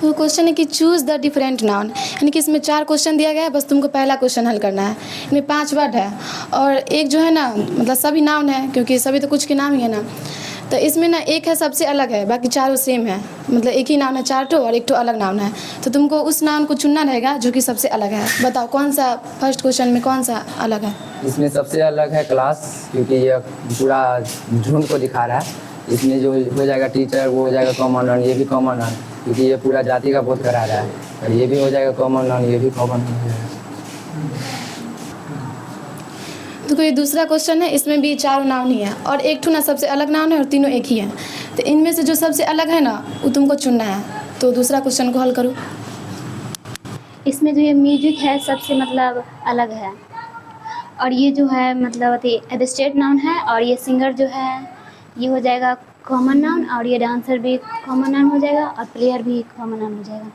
तो क्वेश्चन है कि चूज़ द डिफरेंट नाउन, यानी कि इसमें 4 क्वेश्चन दिया गया है, बस तुमको पहला क्वेश्चन हल करना है। इसमें 5 वर्ड है और एक जो है ना मतलब सभी नाउन है, क्योंकि सभी तो कुछ के नाम ही है ना। तो इसमें ना एक है सबसे अलग है, बाकी चारों सेम है, मतलब एक ही नाउन है 4 ठो और 1 ठो अलग नाउन है। तो तुमको उस नाउन को चुनना रहेगा जो कि सबसे अलग है। बताओ कौन सा फर्स्ट क्वेश्चन में कौन सा अलग है? इसमें सबसे अलग है क्लास, क्योंकि ये पूरा झुंड को दिखा रहा है। इसमें जो हो जाएगा टीचर, वो हो जाएगा कॉमन नाउन, ये भी कॉमन नाउन, क्योंकि ये पूरा जाति का बोध करा रहा है। और ये भी हो जाएगा कॉमन नाउन, ये भी कॉमन नाउन हो जाएगा। तो कोई दूसरा क्वेश्चन है, इसमें भी 4 नाउन ही है और 1 ठो ना सबसे अलग नाउन है और तीनों एक ही है। तो इनमें से जो सबसे अलग है ना वो तुमको चुनना है। तो दूसरा क्वेश्चन को हल करो। इसमें जो ये म्यूजिक है सबसे मतलब अलग है, और ये जो है मतलब एब्स्ट्रैक्ट नाउन है, और ये सिंगर जो है ये हो जाएगा कॉमन नाउन, और ये डांसर भी कॉमन नाउन हो जाएगा, और प्लेयर भी कॉमन नाउन हो जाएगा।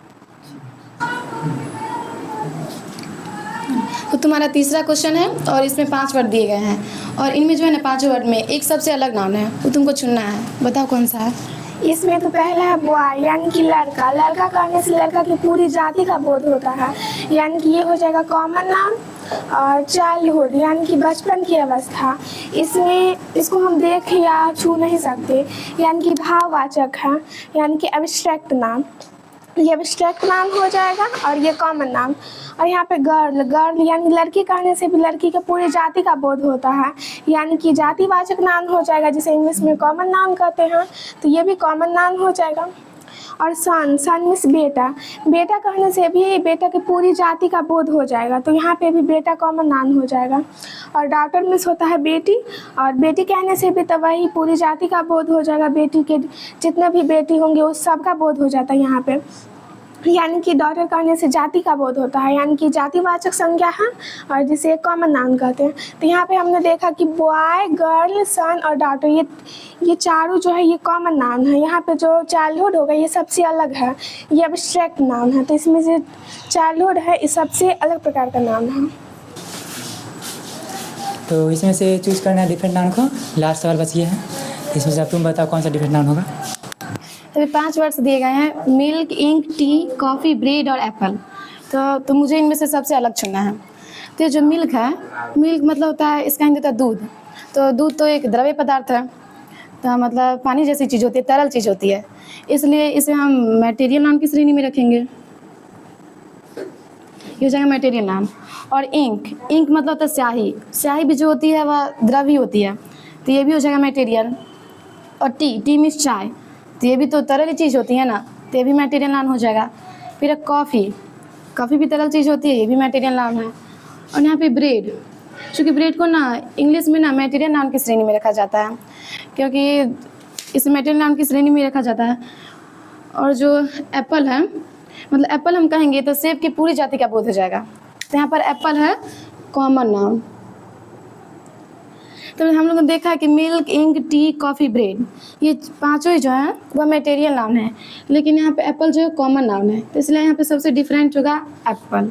तो तुम्हारा तीसरा क्वेश्चन है और इसमें 5 वर्ड दिए गए हैं और इनमें जो है ना 5 वर्ड में एक सबसे अलग नाउन है, वो तुमको चुनना है। बताओ कौन सा है? इसमें तो पहला है बॉय, यानी कि लड़का। लड़का करने से लड़का की पूरी जाति का बोध होता है, यानी कि ये हो जाएगा कॉमन नाउन। और चाइल्डहुड यानी कि बचपन की अवस्था, इसमें इसको हम देख या छू नहीं सकते, यानी कि भाववाचक है, यानी कि एब्स्ट्रैक्ट नाम। ये एब्स्ट्रैक्ट नाम हो जाएगा और ये कॉमन नाम। और यहाँ पे गर्ल, गर्ल यानी लड़की कहने से भी लड़की के पूरी जाति का बोध होता है, यानी कि जातिवाचक नाम हो जाएगा, जिसे इंग्लिश में कॉमन नाम कहते हैं। तो ये भी कॉमन नाम हो जाएगा। और सन, सन मीन्स बेटा। बेटा कहने से भी बेटा की पूरी जाति का बोध हो जाएगा, तो यहाँ पे भी बेटा कॉमन नाम हो जाएगा। और डॉटर मीन्स होता है बेटी, और बेटी कहने से भी तो वही पूरी जाति का बोध हो जाएगा। बेटी के जितने भी बेटी होंगे उस सब का बोध हो जाता है यहाँ पे, यानी कि डॉटर कहने से जाति का बोध होता है, यानी कि जातिवाचक संज्ञा है और जिसे कॉमन नाउन कहते हैं। तो यहाँ पे हमने देखा कि बॉय, गर्ल, सन और डॉटर, ये चारों जो है ये कॉमन नाउन है। यहाँ पे जो चाइल्डहुड होगा ये सबसे अलग है, ये एब्स्ट्रैक्ट नाउन है। तो इसमें से चाइल्डहुड है, ये सबसे अलग प्रकार का नाम है। तो इसमें से चूज़ करना है डिफरेंट नाउन को। लास्ट सवाल बच गया है, इसमें से अब तुम बताओ कौन सा डिफरेंट नाउन होगा। अभी 5 वर्ड्स दिए गए हैं, milk, ink, tea, coffee, bread और एप्पल। तो मुझे इनमें से सबसे अलग चुनना है। तो ये जो मिल्क है, मिल्क मतलब होता है, इसका हिंदी होता है दूध। तो दूध तो एक द्रव्य पदार्थ है, तो मतलब पानी जैसी चीज़ होती है, तरल चीज़ होती है, इसलिए इसे हम मटेरियल नाम की श्रेणी में रखेंगे। ये हो जाएगा मटेरियल नाम। और इंक, इंक मतलब होता है स्याही। स्याही भी जो होती है वह द्रव्य होती है, तो ये भी हो जाएगा मटेरियल। और टी, टी मीन्स चाय, तो ये भी तो तरल चीज़ होती है ना, तो ये भी मटेरियल नाम हो जाएगा। फिर कॉफ़ी, कॉफ़ी भी तरल चीज़ होती है, ये भी मटेरियल नाम है। और यहाँ पे ब्रेड, चूँकि ब्रेड को ना इंग्लिश में ना मटेरियल नाम की श्रेणी में रखा जाता है, क्योंकि इसे मटेरियल नाम की श्रेणी में रखा जाता है। और जो एप्पल है, मतलब एप्पल हम कहेंगे तो सेब की पूरी जाति का बोध हो जाएगा, तो यहाँ पर एप्पल है कॉमन नाम। तो हम लोगों ने देखा कि milk, ink, tea, coffee, bread, ये पांचों ही जो है वह मटेरियल नाम है, लेकिन यहाँ पे एप्पल जो है कॉमन नाम है, तो इसलिए यहाँ पे सबसे डिफरेंट होगा एप्पल।